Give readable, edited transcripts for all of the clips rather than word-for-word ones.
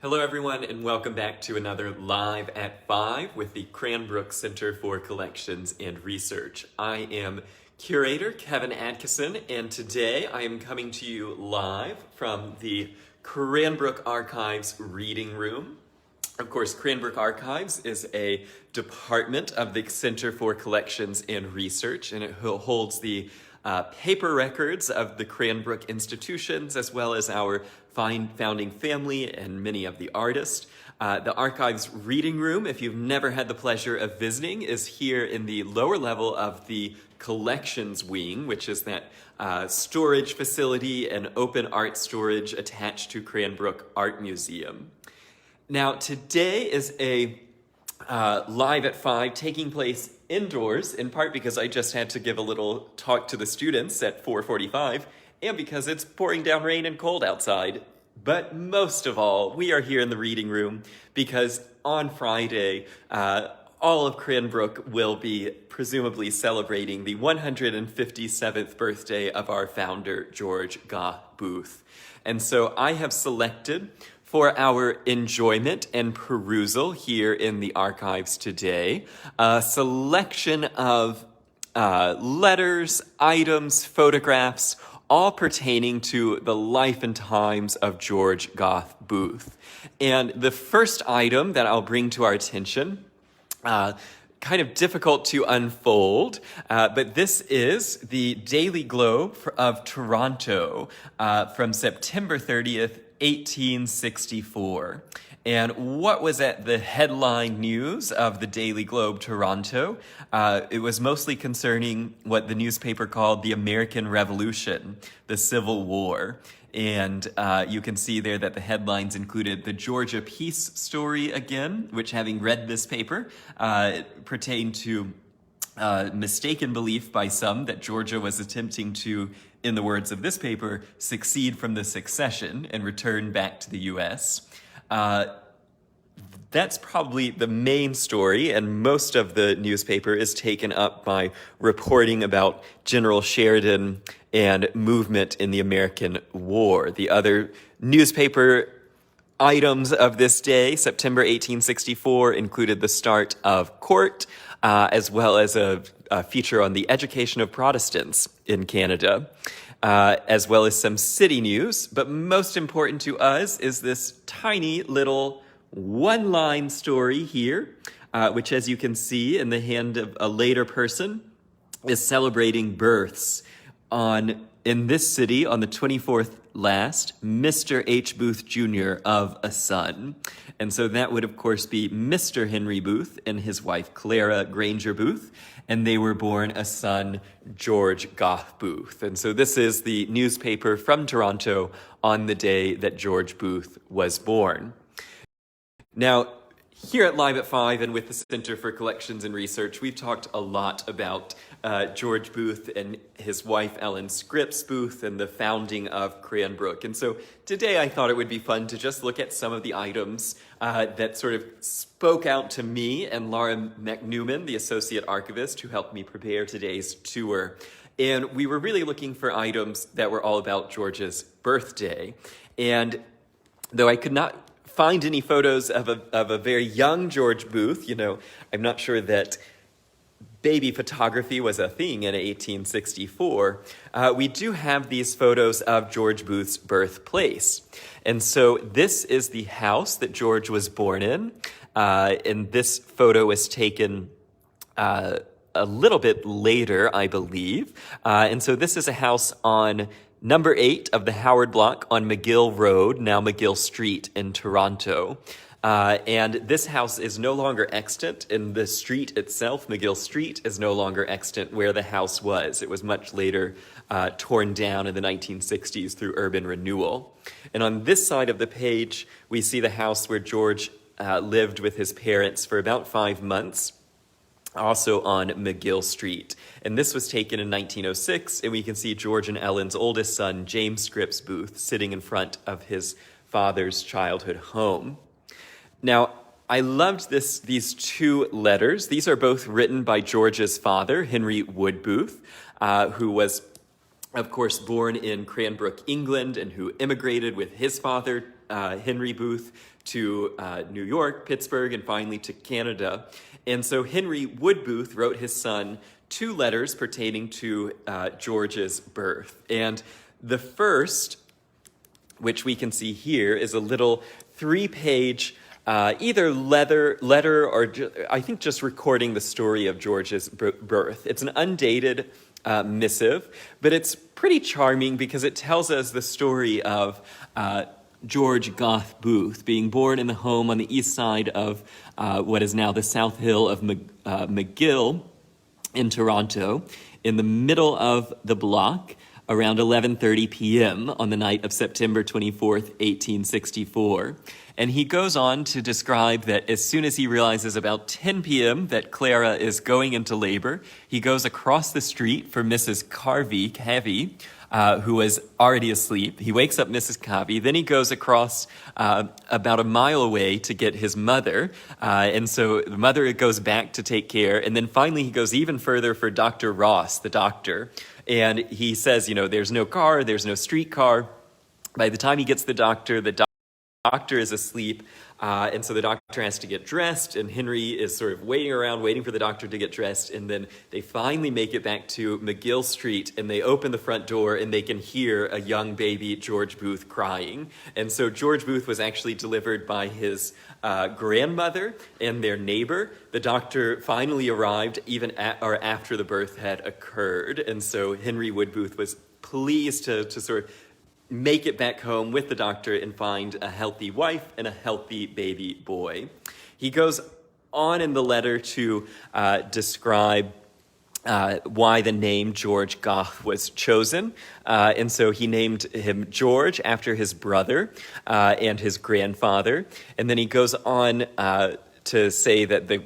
Hello everyone and welcome back to another Live at 5 with the Cranbrook Center for Collections and Research. I am curator Kevin Atkinson and today I am coming to you live from the Cranbrook Archives Reading Room. Of course, Cranbrook Archives is a department of the Center for Collections and Research, and it holds the paper records of the Cranbrook institutions, as well as our founding family and many of the artists. The Archives Reading Room, if you've never had the pleasure of visiting, is here in the lower level of the Collections Wing, which is that storage facility and open art storage attached to Cranbrook Art Museum. Now, today is a Live at 5 taking place indoors, in part because I just had to give a little talk to the students at 4:45, and because it's pouring down rain and cold outside. But most of all, we are here in the reading room because on Friday, all of Cranbrook will be presumably celebrating the 157th birthday of our founder, George Gough Booth. And so I have selected for our enjoyment and perusal here in the archives today, a selection of letters, items, photographs, all pertaining to the life and times of George Gough Booth. And the first item that I'll bring to our attention, kind of difficult to unfold, but this is the Daily Globe of Toronto from September 30th, 1864. And what was at the headline news of the Daily Globe Toronto? It was mostly concerning what the newspaper called the American Revolution, the Civil War. And you can see there that the headlines included the Georgia Peace story again, which, having read this paper, pertained to mistaken belief by some that Georgia was attempting to, in the words of this paper, secede from the succession and return back to the U.S. That's probably the main story, and most of the newspaper is taken up by reporting about General Sheridan and movement in the American War. The other newspaper items of this day, September 1864, included the start of court, as well as a feature on the education of Protestants in Canada, as well as some city news. But most important to us is this tiny little one-line story here, which, as you can see in the hand of a later person, is celebrating births in this city on the 24th last, Mr. H. Booth Jr. of a son. And so that would, of course, be Mr. Henry Booth and his wife, Clara Granger Booth, and they were born a son, George Gough Booth. And so this is the newspaper from Toronto on the day that George Booth was born. Now, here at Live at 5 and with the Center for Collections and Research, we've talked a lot about George Booth and his wife, Ellen Scripps Booth, and the founding of Cranbrook. And so today I thought it would be fun to just look at some of the items that sort of spoke out to me and Laura McNewman, the Associate Archivist, who helped me prepare today's tour. And we were really looking for items that were all about George's birthday. And though I could not find any photos of a very young George Booth, I'm not sure that baby photography was a thing in 1864, we do have these photos of George Booth's birthplace. And so this is the house that George was born in, and this photo was taken a little bit later, I believe. And so this is a house on Number 8 of the Howard Block on McGill Road, now McGill Street in Toronto. And this house is no longer extant in the street itself. McGill Street is no longer extant where the house was. It was much later torn down in the 1960s through urban renewal. And on this side of the page, we see the house where George lived with his parents for about 5 months, also on McGill Street. And this was taken in 1906, and we can see George and Ellen's oldest son, James Scripps Booth, sitting in front of his father's childhood home. Now, I loved these two letters. These are both written by George's father, Henry Wood Booth, who was, of course, born in Cranbrook, England, and who immigrated with his father Henry Booth to New York, Pittsburgh, and finally to Canada. And so Henry Wood Booth wrote his son 2 letters pertaining to George's birth. And the first, which we can see here, is a little 3-page either letter or I think just recording the story of George's birth. It's an undated missive, but it's pretty charming because it tells us the story of George Gough Booth being born in the home on the east side of what is now the South Hill of McGill in Toronto, in the middle of the block, around 11:30 p.m. on the night of September 24th, 1864. And he goes on to describe that as soon as he realizes about 10 p.m. that Clara is going into labor, he goes across the street for Mrs. Cavey, who was already asleep. He wakes up Mrs. Cavey, then he goes across about a mile away to get his mother, and so the mother goes back to take care, and then finally he goes even further for Dr. Ross, the doctor, and he says, there's no car, there's no streetcar. By the time he gets the doctor is asleep, and so the doctor has to get dressed, and Henry is sort of waiting around, waiting for the doctor to get dressed, and then they finally make it back to Magill Street, and they open the front door, and they can hear a young baby, George Booth, crying. And so George Booth was actually delivered by his grandmother and their neighbor. The doctor finally arrived even after the birth had occurred, and so Henry Wood Booth was pleased to sort of make it back home with the doctor and find a healthy wife and a healthy baby boy. He goes on in the letter to describe why the name George Gough was chosen. And so he named him George after his brother and his grandfather. And then he goes on to say that the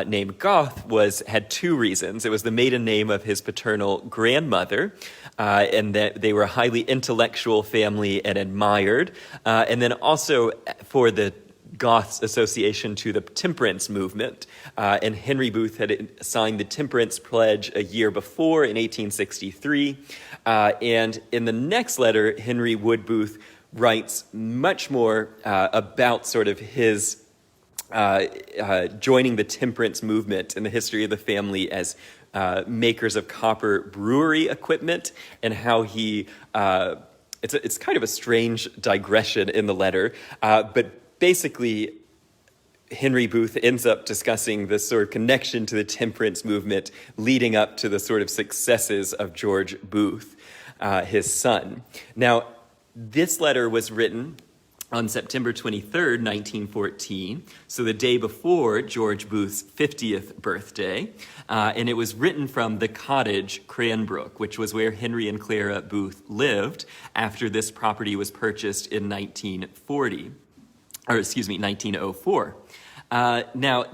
name Gough had 2 reasons. It was the maiden name of his paternal grandmother, and that they were a highly intellectual family and admired, and then also for the Gough's association to the temperance movement. And Henry Booth had signed the Temperance Pledge a year before in 1863. And in the next letter, Henry Wood Booth writes much more about sort of his joining the temperance movement in the history of the family as makers of copper brewery equipment, and how he it's kind of a strange digression in the letter, but basically Henry Booth ends up discussing this sort of connection to the temperance movement leading up to the sort of successes of George Booth, his son. Now, this letter was written on September 23rd, 1914, so the day before George Booth's 50th birthday, and it was written from the cottage Cranbrook, which was where Henry and Clara Booth lived after this property was purchased in 1904. Now,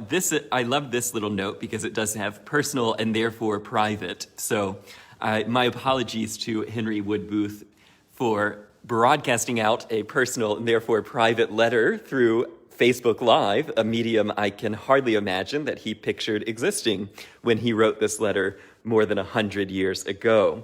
I love this little note because it does have personal and therefore private, so my apologies to Henry Wood Booth for broadcasting out a personal and therefore private letter through Facebook Live, a medium I can hardly imagine that he pictured existing when he wrote this letter more than 100 years ago.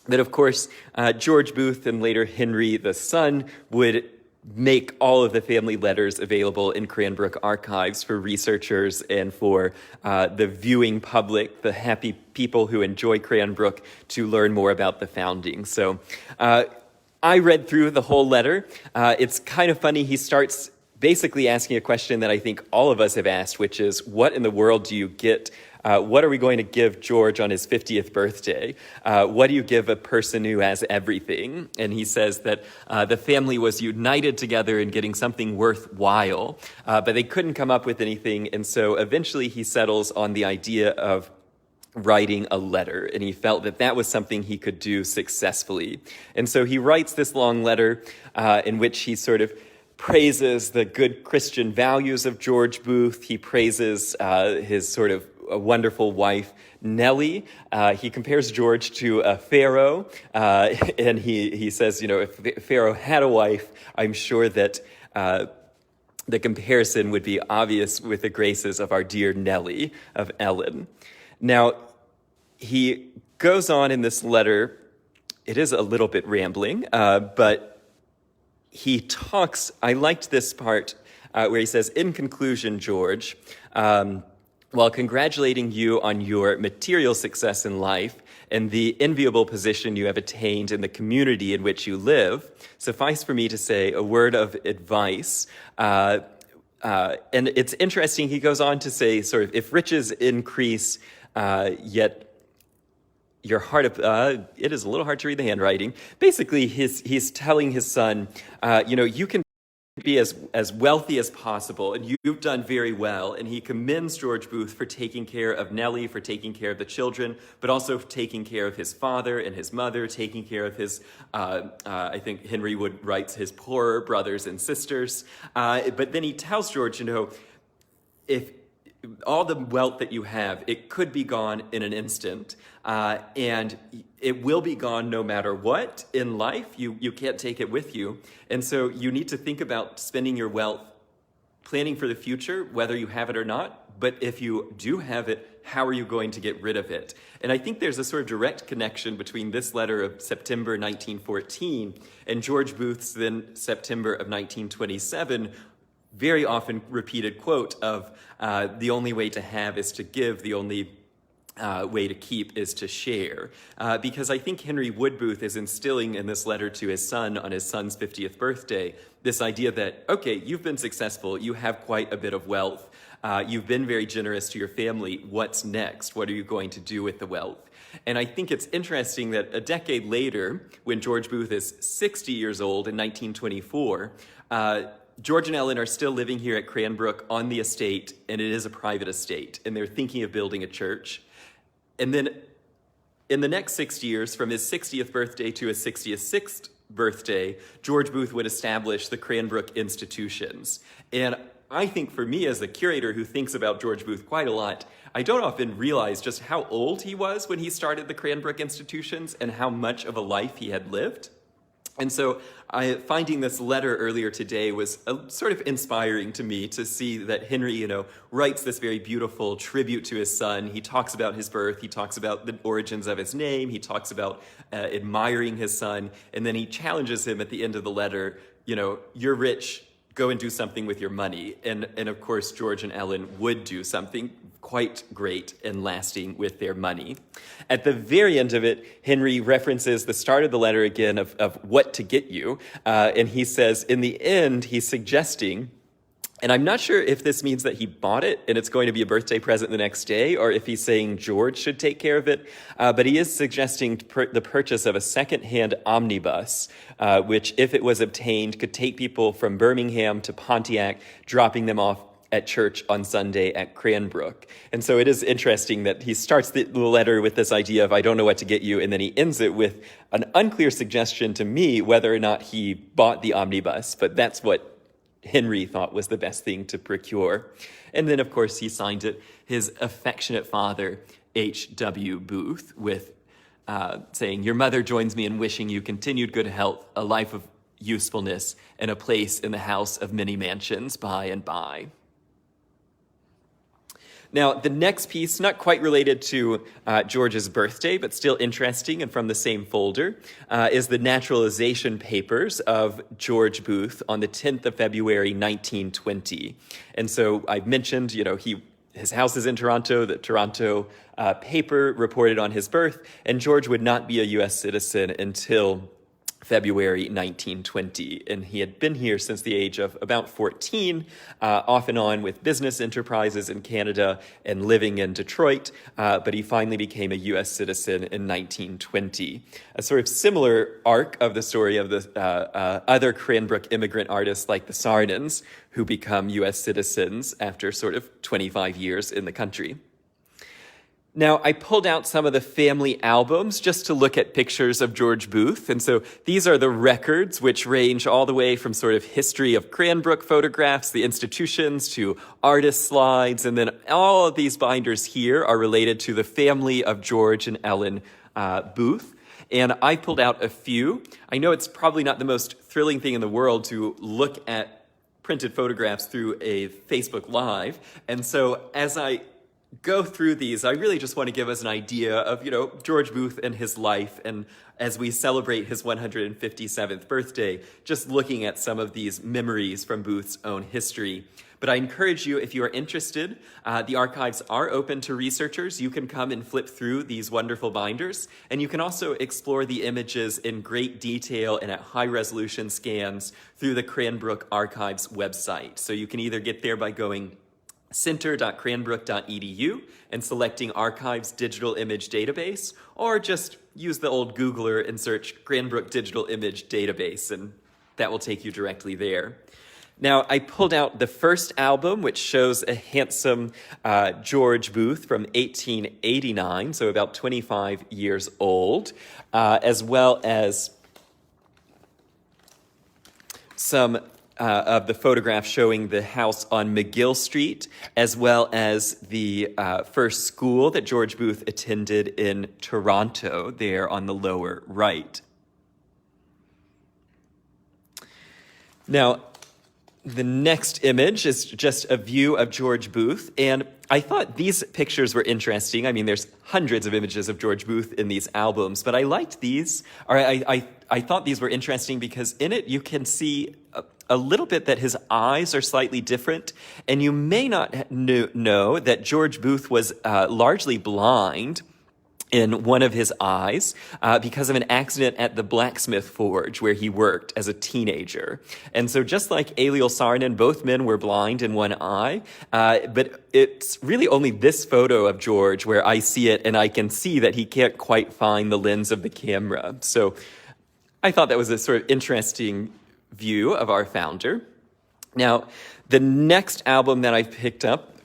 But of course, George Booth and later Henry the son would make all of the family letters available in Cranbrook archives for researchers and for the viewing public, the happy people who enjoy Cranbrook, to learn more about the founding. So I read through the whole letter. It's kind of funny. He starts basically asking a question that I think all of us have asked, which is, what in the world do you get? What are we going to give George on his 50th birthday? What do you give a person who has everything? And he says that the family was united together in getting something worthwhile, but they couldn't come up with anything. And so eventually he settles on the idea of writing a letter, and he felt that that was something he could do successfully. And so he writes this long letter in which he sort of praises the good Christian values of George Booth. He praises his sort of a wonderful wife, Nellie. He compares George to a pharaoh, and he says, if Pharaoh had a wife, I'm sure that the comparison would be obvious with the graces of our dear Nellie of Ellen. Now, he goes on in this letter. It is a little bit rambling, but he talks, I liked this part where he says, in conclusion, George, while congratulating you on your material success in life and the enviable position you have attained in the community in which you live, suffice for me to say a word of advice. And it's interesting, he goes on to say, sort of, if riches increase, yet your heart of, it is a little hard to read the handwriting. Basically, he's telling his son, you can be as wealthy as possible, and you've done very well. And he commends George Booth for taking care of Nellie, for taking care of the children, but also for taking care of his father and his mother, taking care of his, I think Henry Wood writes, his poorer brothers and sisters. But then he tells George, if all the wealth that you have, it could be gone in an instant, and it will be gone no matter what in life. You can't take it with you. And so you need to think about spending your wealth, planning for the future, whether you have it or not. But if you do have it, how are you going to get rid of it? And I think there's a sort of direct connection between this letter of September 1914 and George Booth's then September of 1927, very often repeated quote of the only way to have is to give, the only way to keep is to share. Because I think Henry Wood Booth is instilling in this letter to his son on his son's 50th birthday this idea that, okay, you've been successful, you have quite a bit of wealth, you've been very generous to your family, what's next? What are you going to do with the wealth? And I think it's interesting that a decade later, when George Booth is 60 years old in 1924, George and Ellen are still living here at Cranbrook on the estate, and it is a private estate, and they're thinking of building a church. And then in the next 6 years, from his 60th birthday to his 66th birthday, George Booth would establish the Cranbrook institutions. And I think for me as a curator who thinks about George Booth quite a lot, I don't often realize just how old he was when he started the Cranbrook institutions and how much of a life he had lived. And so finding this letter earlier today was sort of inspiring to me to see that Henry, writes this very beautiful tribute to his son. He talks about his birth. He talks about the origins of his name. He talks about admiring his son. And then he challenges him at the end of the letter, you're rich, go and do something with your money. And of course, George and Ellen would do something quite great and lasting with their money. At the very end of it, Henry references the start of the letter again of what to get you. And he says, in the end, he's suggesting, and I'm not sure if this means that he bought it and it's going to be a birthday present the next day, or if he's saying George should take care of it. But he is suggesting the purchase of a second-hand omnibus, which, if it was obtained, could take people from Birmingham to Pontiac, dropping them off at church on Sunday at Cranbrook. And so it is interesting that he starts the letter with this idea of, I don't know what to get you, and then he ends it with an unclear suggestion to me whether or not he bought the omnibus, but that's what Henry thought was the best thing to procure. And then, of course, he signed it, his affectionate father, H.W. Booth, with saying, your mother joins me in wishing you continued good health, a life of usefulness, and a place in the house of many mansions by and by. Now, the next piece, not quite related to George's birthday, but still interesting and from the same folder, is the naturalization papers of George Booth on the 10th of February, 1920. And so I've mentioned, his house is in Toronto, the Toronto paper reported on his birth, and George would not be a U.S. citizen until February 1920, and he had been here since the age of about 14, off and on with business enterprises in Canada and living in Detroit, but he finally became a U.S. citizen in 1920. A sort of similar arc of the story of the other Cranbrook immigrant artists like the Sarnans, who become U.S. citizens after sort of 25 years in the country. Now, I pulled out some of the family albums just to look at pictures of George Booth. And so these are the records, which range all the way from sort of history of Cranbrook photographs, the institutions, to artist slides. And then all of these binders here are related to the family of George and Ellen Booth. And I pulled out a few. I know it's probably not the most thrilling thing in the world to look at printed photographs through a Facebook Live. And so as I go through these, I really just want to give us an idea of, George Booth and his life, and as we celebrate his 157th birthday, just looking at some of these memories from Booth's own history. But I encourage you, if you are interested, the archives are open to researchers. You can come and flip through these wonderful binders, and you can also explore the images in great detail and at high-resolution scans through the Cranbrook Archives website. So you can either get there by going center.cranbrook.edu and selecting Archives Digital Image Database, or just use the old Googler and search Cranbrook Digital Image Database, and that will take you directly there. Now, I pulled out the first album, which shows a handsome George Booth from 1889, so about 25 years old, as well as some of the photographs showing the house on McGill Street, as well as the first school that George Booth attended in Toronto, there on the lower right. Now, the next image is just a view of George Booth, and I thought these pictures were interesting. I mean, there's hundreds of images of George Booth in these albums, but I liked these, or I thought these were interesting because in it you can see a little bit that his eyes are slightly different, and you may not know that George Booth was largely blind in one of his eyes because of an accident at the blacksmith forge where he worked as a teenager. And so just like Eliel Saarinen, both men were blind in one eye, but it's really only this photo of George where I see it and I can see that he can't quite find the lens of the camera. So I thought that was a sort of interesting view of our founder. Now, the next album that I've picked up,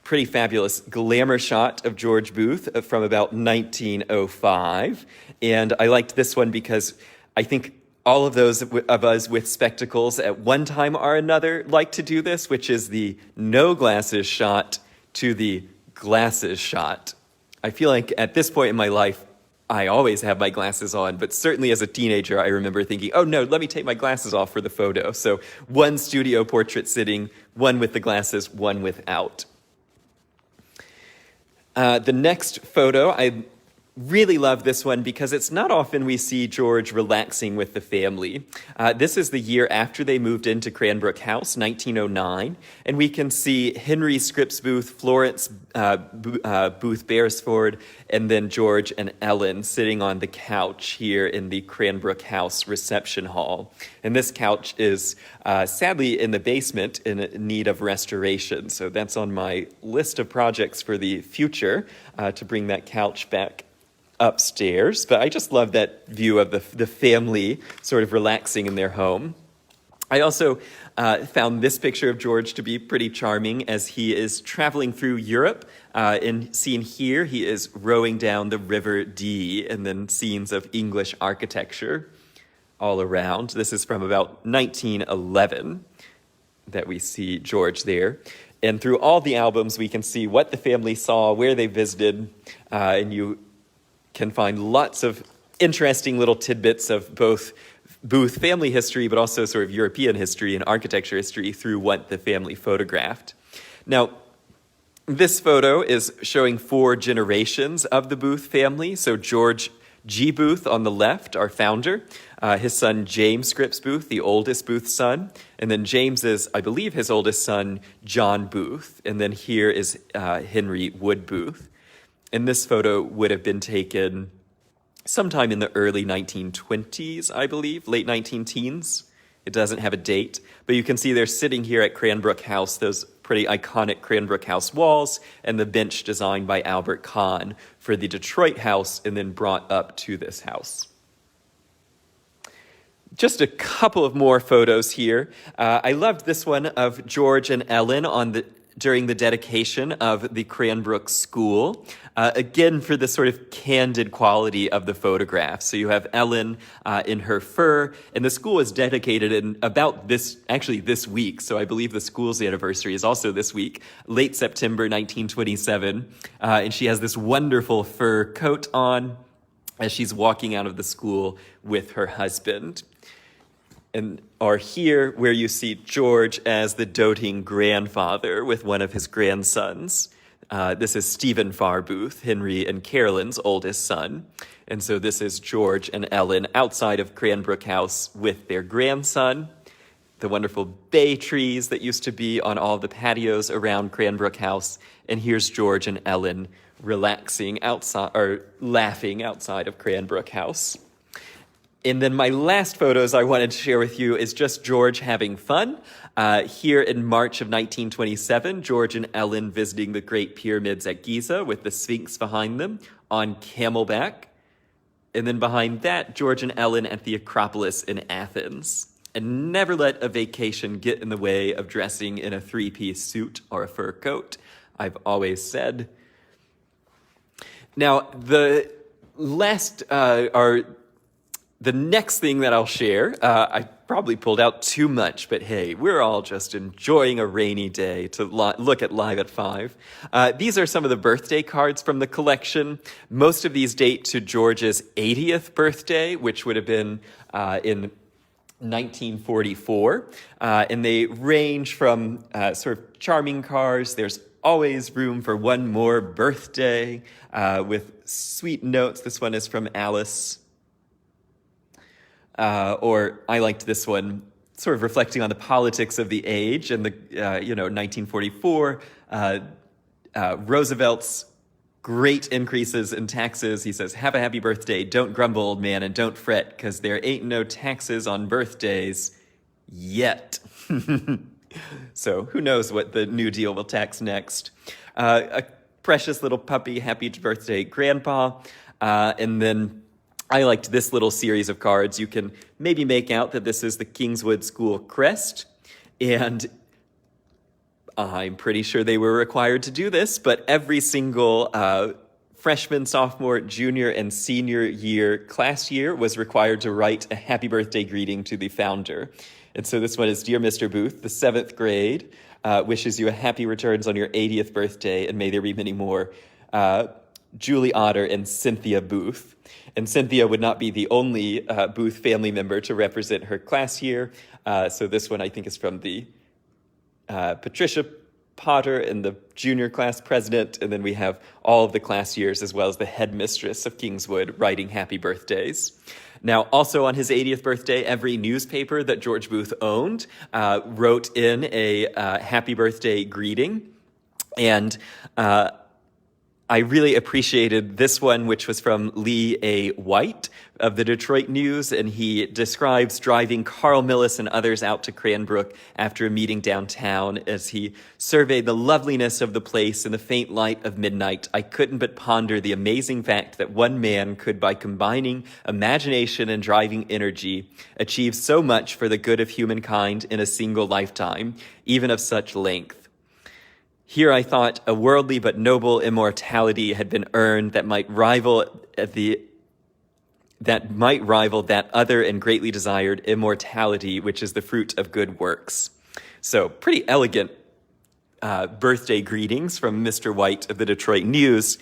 pretty fabulous glamour shot of George Booth from about 1905. And I liked this one because I think all of those of us with spectacles at one time or another like to do this, which is the no glasses shot to the glasses shot. I feel like at this point in my life, I always have my glasses on, but certainly as a teenager, I remember thinking, oh no, let me take my glasses off for the photo. So one studio portrait sitting, one with the glasses, one without. The next photo, I really love this one because it's not often we see George relaxing with the family. This is the year after they moved into Cranbrook House, 1909, and we can see Henry Scripps Booth, Florence Booth Beresford, and then George and Ellen sitting on the couch here in the Cranbrook House reception hall. And this couch is sadly in the basement in need of restoration, so that's on my list of projects for the future to bring that couch back upstairs. But I just love that view of the family sort of relaxing in their home. I also found this picture of George to be pretty charming as he is traveling through Europe. And seen here, he is rowing down the River Dee, and then scenes of English architecture all around. This is from about 1911 that we see George there. And through all the albums, we can see what the family saw, where they visited, and you can find lots of interesting little tidbits of both Booth family history, but also sort of European history and architecture history through what the family photographed. Now, this photo is showing 4 generations of the Booth family. So George G. Booth on the left, our founder, his son James Scripps Booth, the oldest Booth son, and then James is, I believe, his oldest son, John Booth, and then here is Henry Wood Booth. And this photo would have been taken sometime in the early 1920s, I believe, late 19-teens. It doesn't have a date, but you can see they're sitting here at Cranbrook House, those pretty iconic Cranbrook House walls, and the bench designed by Albert Kahn for the Detroit house and then brought up to this house. Just a couple of more photos here. I loved this one of George and Ellen during the dedication of the Cranbrook School, again for the sort of candid quality of the photograph. So you have Ellen in her fur, and the school is dedicated in about this week, so I believe the school's anniversary is also this week, late September 1927, and she has this wonderful fur coat on as she's walking out of the school with her husband. And are here where you see George as the doting grandfather with one of his grandsons. This is Stephen Farr Booth, Henry and Carolyn's oldest son. And so this is George and Ellen outside of Cranbrook House with their grandson. The wonderful bay trees that used to be on all the patios around Cranbrook House. And here's George and Ellen relaxing outside, or laughing outside of Cranbrook House. And then my last photos I wanted to share with you is just George having fun. Here in March of 1927, George and Ellen visiting the Great Pyramids at Giza with the Sphinx behind them on camelback. And then behind that, George and Ellen at the Acropolis in Athens. And never let a vacation get in the way of dressing in a three-piece suit or a fur coat, I've always said. Now, the next thing that I'll share, I probably pulled out too much, but hey, we're all just enjoying a rainy day to look at Live at 5. These are some of the birthday cards from the collection. Most of these date to George's 80th birthday, which would have been in 1944, and they range from sort of charming cards. There's always room for one more birthday with sweet notes. This one is from Alice. Or I liked this one, sort of reflecting on the politics of the age and the 1944, Roosevelt's great increases in taxes. He says, "Have a happy birthday. Don't grumble, old man, and don't fret, because there ain't no taxes on birthdays yet." So who knows what the New Deal will tax next. A precious little puppy, happy birthday, Grandpa. And then I liked this little series of cards. You can maybe make out that this is the Kingswood School crest. And I'm pretty sure they were required to do this, but every single freshman, sophomore, junior, and senior year class year was required to write a happy birthday greeting to the founder. And so this one is, "Dear Mr. Booth, the 7th grade wishes you a happy returns on your 80th birthday, and may there be many more. Julie Otter and Cynthia Booth." And Cynthia would not be the only Booth family member to represent her class year. So this one, I think, is from the Patricia Potter and the junior class president. And then we have all of the class years, as well as the headmistress of Kingswood, writing happy birthdays. Now, also on his 80th birthday, every newspaper that George Booth owned wrote in a happy birthday greeting. And I really appreciated this one, which was from Lee A. White of the Detroit News, and he describes driving Carl Millis and others out to Cranbrook after a meeting downtown. As he surveyed the loveliness of the place in the faint light of midnight, I couldn't but ponder the amazing fact that one man could, by combining imagination and driving energy, achieve so much for the good of humankind in a single lifetime, even of such length. Here I thought a worldly but noble immortality had been earned that might rival that other and greatly desired immortality, which is the fruit of good works. So pretty elegant birthday greetings from Mr. White of the Detroit News.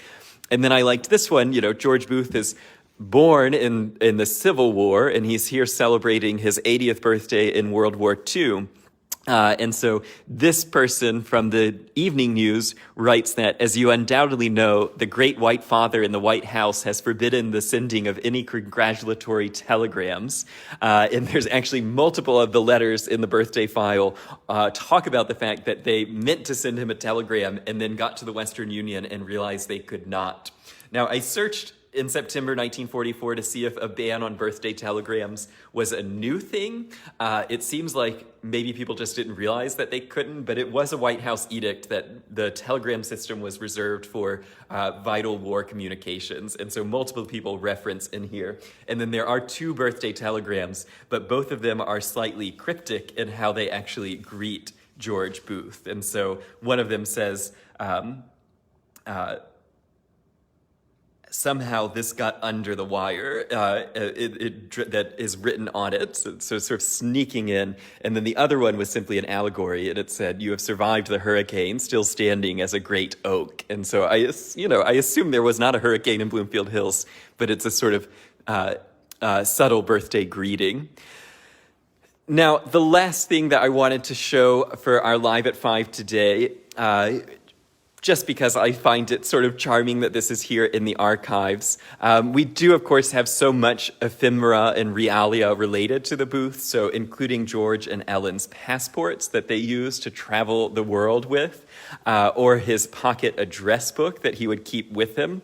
And then I liked this one. George Booth is born in the Civil War, and he's here celebrating his 80th birthday in World War II. And so this person from the Evening News writes that, "As you undoubtedly know, the great white father in the White House has forbidden the sending of any congratulatory telegrams." And there's actually multiple of the letters in the birthday file talk about the fact that they meant to send him a telegram and then got to the Western Union and realized they could not. Now, I searched in September 1944 to see if a ban on birthday telegrams was a new thing. It seems like maybe people just didn't realize that they couldn't, but it was a White House edict that the telegram system was reserved for vital war communications. And so multiple people reference in here. And then there are 2 birthday telegrams, but both of them are slightly cryptic in how they actually greet George Booth. And so one of them says, "Somehow this got under the wire," that is written on it, so sort of sneaking in. And then the other one was simply an allegory, and it said, "You have survived the hurricane, still standing as a great oak." And so I assume there was not a hurricane in Bloomfield Hills, but it's a sort of subtle birthday greeting. Now, the last thing that I wanted to show for our Live at 5 today, just because I find it sort of charming that this is here in the archives. We do, of course, have so much ephemera and realia related to the Booth, so including George and Ellen's passports that they used to travel the world with, or his pocket address book that he would keep with him,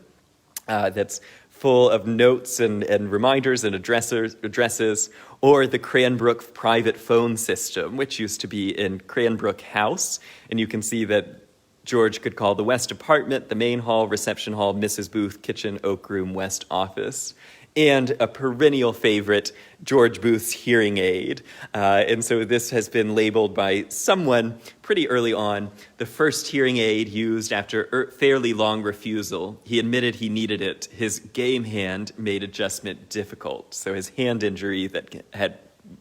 that's full of notes and reminders and addresses, or the Cranbrook private phone system, which used to be in Cranbrook House, and you can see that George could call the West Apartment, the main hall, reception hall, Mrs. Booth, kitchen, oak room, West office. And a perennial favorite, George Booth's hearing aid. And so this has been labeled by someone pretty early on, the first hearing aid used after a fairly long refusal. He admitted he needed it. His game hand made adjustment difficult. So his hand injury that had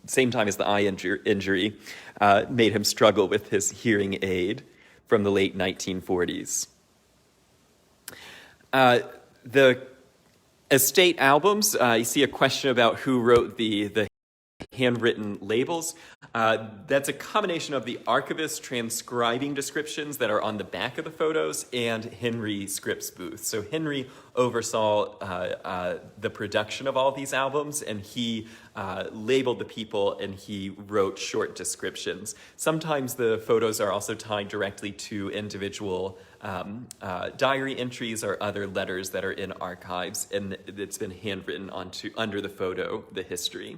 same time as the eye injury made him struggle with his hearing aid from the late 1940s. The estate albums, you see a question about who wrote the handwritten labels. That's a combination of the archivist transcribing descriptions that are on the back of the photos and Henry Scripps Booth. So Henry oversaw the production of all these albums, and he labeled the people and he wrote short descriptions. Sometimes the photos are also tied directly to individual diary entries or other letters that are in archives, and it's been handwritten under the photo, the history.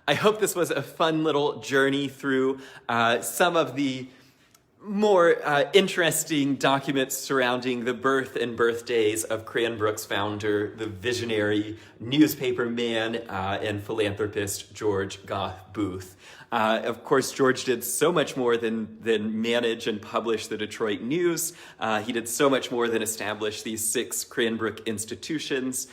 I hope this was a fun little journey through some of the more interesting documents surrounding the birth and birthdays of Cranbrook's founder, the visionary newspaper man and philanthropist George Gough Booth. Of course, George did so much more than manage and publish the Detroit News. He did so much more than establish these 6 Cranbrook institutions.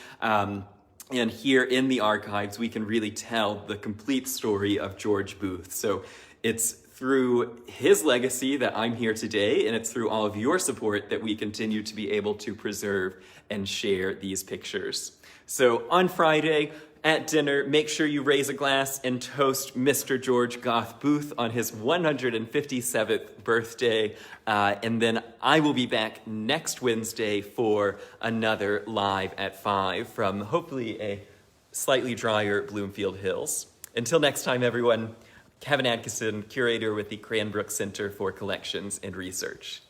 And here in the archives, we can really tell the complete story of George Booth. So it's through his legacy that I'm here today, and it's through all of your support that we continue to be able to preserve and share these pictures. So on Friday, at dinner, make sure you raise a glass and toast Mr. George Gough Booth on his 157th birthday. And then I will be back next Wednesday for another Live at 5 from hopefully a slightly drier Bloomfield Hills. Until next time, everyone, Kevin Adkison, curator with the Cranbrook Center for Collections and Research.